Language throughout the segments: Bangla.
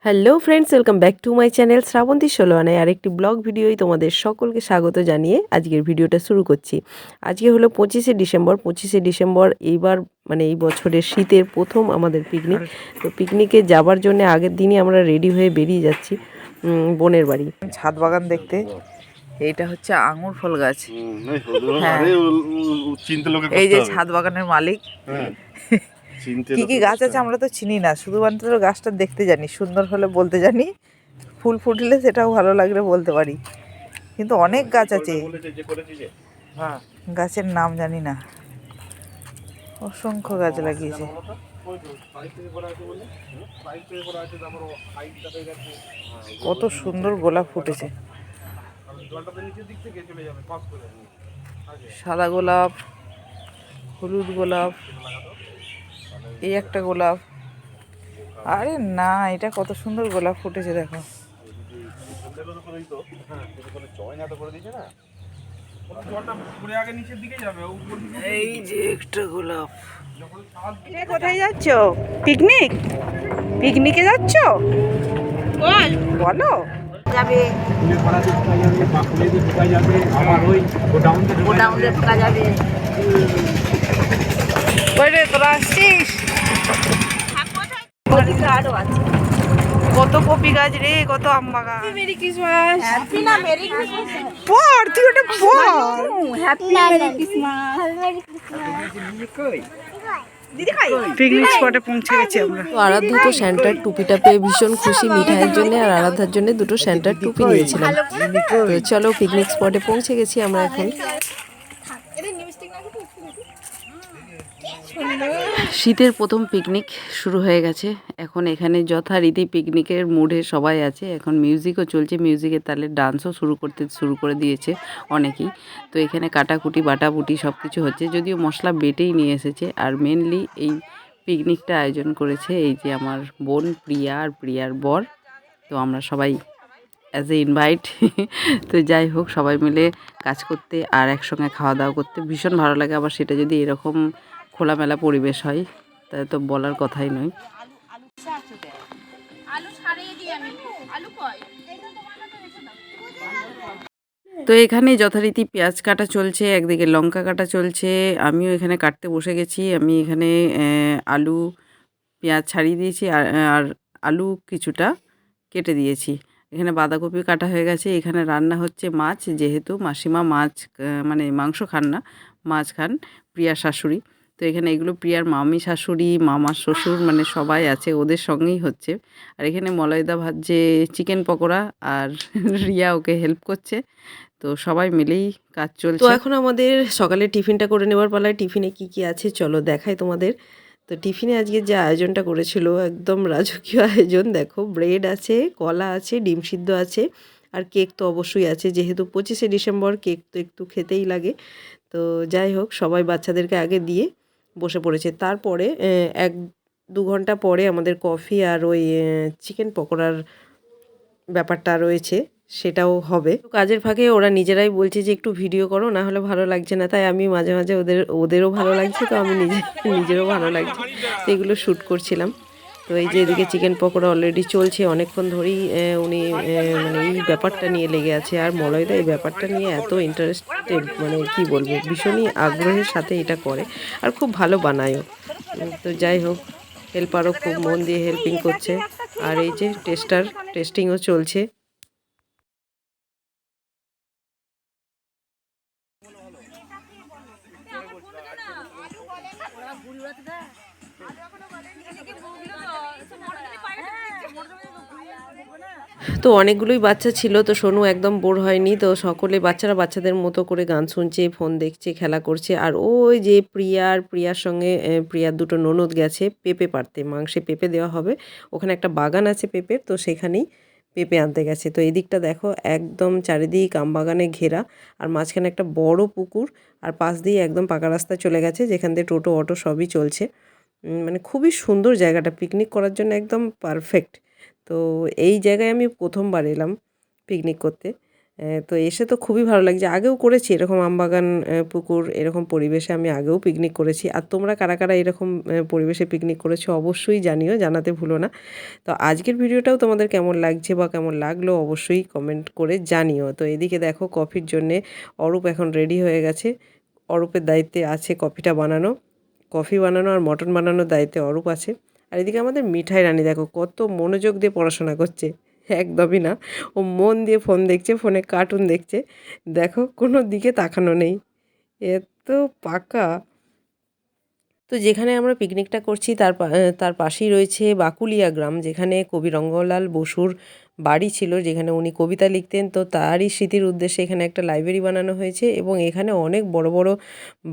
Hello friends, welcome back to my channel Srabanti ষোলোয়ানায় আরেকটি ব্লগ ভিডিওই তোমাদের সকলকে স্বাগত জানিয়ে আজকের ভিডিওটা শুরু করছি। আজকে হলো 25শে ডিসেম্বর। এইবার মানে এই বছরের শীতের প্রথম আমাদের পিকনিক। তো পিকনিকে যাবার জন্য আগের দিনই আমরা রেডি হয়ে বেরিয়ে যাচ্ছি বোনের বাড়ি। ছাদ বাগান দেখতে। এইটা হচ্ছে আঙুর ফল গাছ। হ্যাঁ, এই যে ছাদ বাগানের মালিক। কি কি গাছ আছে আমরা তো চিনি না, শুধুমাত্র গাছটা দেখতে জানি, সুন্দর হলে বলতে জানি, ফুল ফুটলে সেটাও ভালো লাগলে বলতে পারি, কিন্তু অনেক গাছ আছে, গাছের নাম জানি না, অসংখ্য গাছ লাগিয়েছে। কত সুন্দর গোলাপ ফুটেছে, সাদা গোলাপ, হলুদ গোলাপ, এই একটা গোলাপ, আরে না এটা কত সুন্দর গোলাপ ফুটেছে দেখো। এই যে একটা গোলাপ। কোথায় যাচ্ছ? পিকনিক? পিকনিকে যাচ্ছ? বলো। যাবে তোরা আসছিস? কত কপি গাছ রে, কত আম বাগান। Merry Christmas. হ্যাপি না মেরি ক্রিসমাস পড়, তুই ওটা পড়। Happy merry Christmas. পিকনিক স্পটে পৌঁছে গেছি আমরা। তো আরাধ্যা তো স্যান্টার টুপিটা পেয়ে ভীষণ খুশি মিঠাইয়ের জন্য, আর আরাধ্যার জন্য দুটো স্যান্টার টুপি নিয়েছিলাম। তো চলো পিকনিক স্পটে পৌঁছে গেছি আমরা এখন। শীতের প্রথম পিকনিক শুরু হয়ে গেছে। এখন এখানে যথারীতি পিকনিকের মুডে সবাই আছে। এখন মিউজিকও চলছে, মিউজিকের তালে ডান্সও শুরু করে দিয়েছে অনেকেই। তো এখানে কাটাকুটি বাটাবুটি সব কিছু হচ্ছে, যদিও মশলা বেটেই নিয়ে এসেছে। আর মেনলি এই পিকনিকটা আয়োজন করেছে এই যে আমার বোন প্রিয়া আর প্রিয়ার বর। তো আমরা সবাই অ্যাজ এ ইনভাইট। তো যাই হোক, সবাই মিলে কাজ করতে আর একসঙ্গে খাওয়া দাওয়া করতে ভীষণ ভালো লাগে। আবার সেটা যদি এরকম খোলামেলা পরিবেশ হয় তাহলে তো বলার কথাই নয়। তো এখানে যথারীতি পেঁয়াজ কাটা চলছে, একদিকে লঙ্কা কাটা চলছে, আমিও এখানে কাটতে বসে গেছি। আমি এখানে আলু পেঁয়াজ ছাড়িয়ে দিয়েছি, আর আলু কিছুটা কেটে দিয়েছি। এখানে বাঁধাকপি কাটা হয়ে গেছে। এখানে রান্না হচ্ছে মাছ, যেহেতু মাসিমা মাছ মানে মাংস খান না, মাছ খান প্রিয়ার শাশুড়ি। তো এখানে এগুলো প্রিয়ার মামি শাশুড়ি, মামার শ্বশুর মানে সবাই আছে, ওদের সঙ্গেই হচ্ছে। আর এখানে মলয়দা ভাজছে চিকেন পকোড়া, আর রিয়া ওকে হেল্প করছে। তো সবাই মিলেই কাজ চলছে। তো এখন আমাদের সকালে টিফিনটা করে নেওয়ার পালায়। টিফিনে কি কি আছে চলো দেখাই তোমাদের। তো টিফিনে আজকে যে আয়োজনটা করেছিল একদম রাজকীয় আয়োজন। দেখো, ব্রেড আছে, কলা আছে, ডিম সিদ্ধ আছে, আর কেক তো অবশ্যই আছে, যেহেতু 25শে ডিসেম্বর, কেক তো একটু খেতেই লাগে। তো যাই হোক, সবাই বাচ্চাদেরকে আগে দিয়ে বসে পড়েছে। তারপরে 1-2 ঘন্টা পরে আমাদের কফি আর ওই চিকেন পকোড়ার ব্যাপারটা রয়েছে, সেটাও হবে। কাজের ফাঁকে ওরা নিজেরাই বলছে যে একটু ভিডিও করো, না হলে ভালো লাগছে না। তাই আমি মাঝে মাঝে ওদেরও ভালো লাগছে, তো আমি নিজেরও ভালো লাগছে, তো এগুলো শ্যুট করছিলাম। তো এই যে এদিকে চিকেন পকোড়া অলরেডি চলছে, অনেকক্ষণ ধরেই উনি মানে এই ব্যাপারটা নিয়ে লেগে আছে। আর মলয়দা এই ব্যাপারটা নিয়ে এত ইন্টারেস্টেড, মানে কি বলবো, ভীষণই আগ্রহের সাথে এটা করে, আর খুব ভালো বানায়ও। তো যাই হোক, হেল্পারও খুব মন দিয়ে হেল্পিং করছে। আর এই যে টেস্টিংও চলছে। তো অনেকগুলোই বাচ্চা ছিল, তো সোনু একদম বোর হয়নি। তো সকলে বাচ্চারা বাচ্চাদের মতো করে গান শুনছে, ফোন দেখছে, খেলা করছে। আর ওই যে প্রিয়ার সঙ্গে প্রিয়ার দুটো ননদ গেছে পেঁপে পাড়তে, মাংসে পেঁপে দেওয়া হবে। ওখানে একটা বাগান আছে পেঁপের, তো সেখানেই পেঁপে আনতে গেছে। তো এদিকটা দেখো, একদম চারিদিক আমবাগানে ঘেরা, আর মাঝখানে একটা বড় পুকুর, আর পাশ দিয়ে একদম পাকা রাস্তা চলে গেছে, যেখান দিয়ে টোটো অটো সবই চলছে। মানে খুবই সুন্দর জায়গাটা, পিকনিক করার জন্য একদম পারফেক্ট। তো এই জায়গায় আমি প্রথমবার এলাম পিকনিক করতে। তো এসে তো খুবই ভালো লাগছে। আগেও করেছি এরকম আমবাগান, পুকুর এরকম পরিবেশে আমি আগেও পিকনিক করেছি। আর তোমরা কারা কারা এরকম পরিবেশে পিকনিক করেছো অবশ্যই জানিও, জানাতে ভুলো না। তো আজকের ভিডিওটাও তোমাদের কেমন লাগছে বা কেমন লাগলো অবশ্যই কমেন্ট করে জানিও। তো এদিকে দেখো কফির জন্যে অরূপ এখন রেডি হয়ে গেছে। অরূপের দায়িত্বে আছে কফিটা বানানো, কফি বানানো আর মটন বানানোর দায়িত্বে অরূপ আছে। আর এদিকে আমাদের মিঠাই রানী দেখো কত মনোযোগ দিয়ে পড়াশোনা করছে। একদমই না, ও মন দিয়ে ফোন দেখছে, ফোনে কার্টুন দেখছে। দেখো কোনো দিকে তাকানো নেই, এত পাকা। তো যেখানে আমরা পিকনিকটা করছি তার পাশেই রয়েছে বাকুলিয়া গ্রাম, যেখানে কবি রঙ্গলাল বসুর বাড়ি ছিল, যেখানে উনি কবিতা লিখতেন। তো তারই স্মৃতির উদ্দেশ্যে এখানে একটা লাইব্রেরি বানানো হয়েছে এবং এখানে অনেক বড় বড়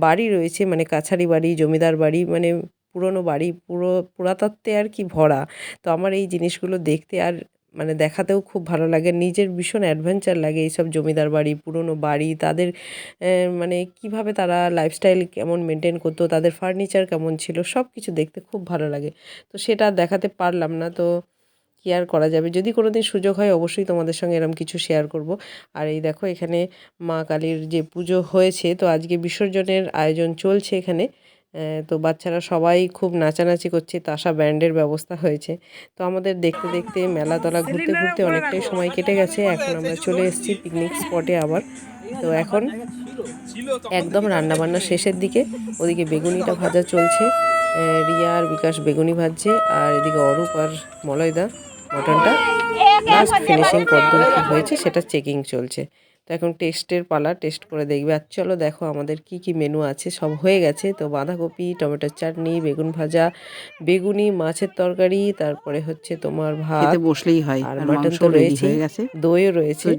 বাড়ি রয়েছে, মানে কাছারি বাড়ি, জমিদার বাড়ি, মানে পুরনো বাড়ি, পুরাতত্ত্বে আর কি ভরা। তো আমার এই জিনিসগুলো দেখতে আর মানে দেখাতেও খুব ভালো লাগে, নিজের ভীষণ অ্যাডভেঞ্চার লাগে এইসব জমিদার বাড়ি, পুরনো বাড়ি, তাদের মানে কিভাবে তারা লাইফস্টাইল কেমন মেনটেন করতো, তাদের ফার্নিচার কেমন ছিল, সব কিছু দেখতে খুব ভালো লাগে। তো সেটা আর দেখাতে পারলাম না, তো কি আর করা যাবে, যদি কোনো দিন সুযোগ হয় অবশ্যই তোমাদের সঙ্গে এরকম কিছু শেয়ার করব। আর এই দেখো এখানে মা কালীর যে পুজো হয়েছে, তো আজকে বিসর্জনের আয়োজন চলছে এখানে। তো বাচ্চারা সবাই খুব নাচানাচি করছে, তাসা ব্যান্ডের ব্যবস্থা হয়েছে। তো আমাদের দেখতে দেখতে মেলাতলা ঘুরতে ঘুরতে অনেকটাই সময় কেটে গেছে। এখন আমরা চলে এসেছি পিকনিক স্পটে আবার। তো এখন একদম রান্নাবান্না শেষের দিকে, ওদিকে বেগুনিটা ভাজা চলছে, রিয়া আর বিকাশ বেগুনি ভাজছে, আর এদিকে অরূপ আর মলয়দা মটনটা লাস্ট ফিনিশিং কতদূর কী হয়েছে সেটা চেকিং চলছে। তো এখন টেস্টের পালা, টেস্ট করে দেখবে। আর চলো দেখো আমাদের কি কি মেনু আছে, সব হয়ে গেছে। তো বাঁধাকপি, টমেটোর চাটনি, বেগুন ভাজা, বেগুনি, মাছের তরকারি, তারপরে হচ্ছে তোমার ভাত, খেতে বসলেই হয়, আর আর মাটন মাংস তো রেডি রয়েছেই, হয়ে গেছে। দইও রয়েছে।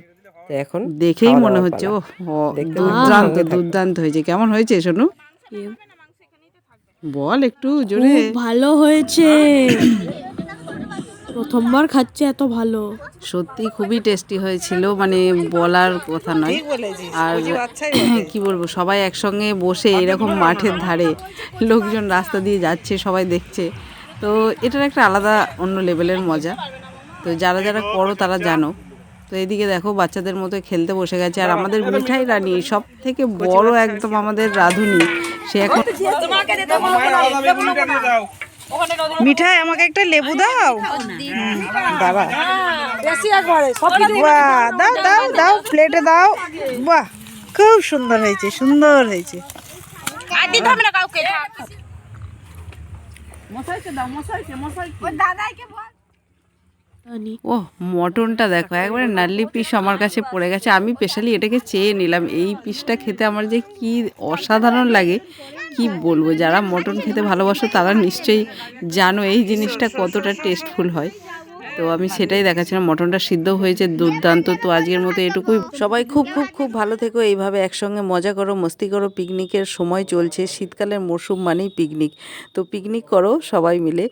তো এখন দেখেই খাওয়া মনে দাওয়ার হচ্ছে পালা। ও দেখতে দুর্দান্ত সঙ্গে থাকো। দুর্দান্ত হয়েছে। কেমন হয়েছে শোনো, বল একটু জোরে। খুব ভালো হয়েছে, প্রথমবার খাচ্ছে এত ভালো। সত্যি খুবই টেস্টি হয়েছিল, মানে বলার কথা নয়। আর কি বলবো, সবাই একসঙ্গে বসে এরকম মাঠের ধারে, লোকজন রাস্তা দিয়ে যাচ্ছে, সবাই দেখছে। তো এটার একটা আলাদা অন্য লেভেলের মজা। তো যারা যারা করো তারা জানো। তো এদিকে দেখো বাচ্চাদের মতো খেলতে বসে গেছে। আর আমাদের মিঠাই রানী সব থেকে বড় একদম আমাদের রাঁধুনি, সে এখন মিঠাই আমাকে একটা লেবু দাও। বাবা বাহ, দাও দাও দাও, প্লেটে দাও। বাহ, খুব সুন্দর হয়েছে, সুন্দর হয়েছে। ও মটনটা দেখো একবারে নাল্লি পিস আমার কাছে পড়ে গেছে। আমি স্পেশালি এটাকে চেয়ে নিলাম, এই পিসটা খেতে আমার যে কি অসাধারণ লাগে কি বলবো। যারা মটন খেতে ভালোবাসো তারা নিশ্চয়ই জানো এই জিনিসটা কতটা টেস্টফুল হয়। তো আমি সেটাই দেখাচ্ছিলাম, মটনটা সিদ্ধ হয়েছে দুর্দান্ত। তো আজকের মতো এটুকুই। সবাই খুব খুব খুব ভালো থেকো, এইভাবে একসঙ্গে মজা করো, মস্তি করো। পিকনিকের সময় চলছে, শীতকালের মরশুম মানেই পিকনিক। তো পিকনিক করো সবাই মিলে।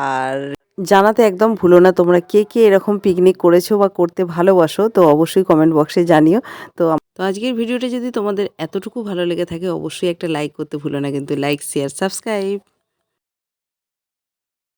আর জানাতে একদম ভুলো না তোমরা কে কে এরকম পিকনিক করেছো বা করতে ভালোবাসো, তো অবশ্যই কমেন্ট বক্সে জানিও। তো আজকের ভিডিওটা যদি তোমাদের এতটুকু ভালো লেগে থাকে অবশ্যই একটা লাইক করতে ভুলো না কিন্তু। Like, share, subscribe.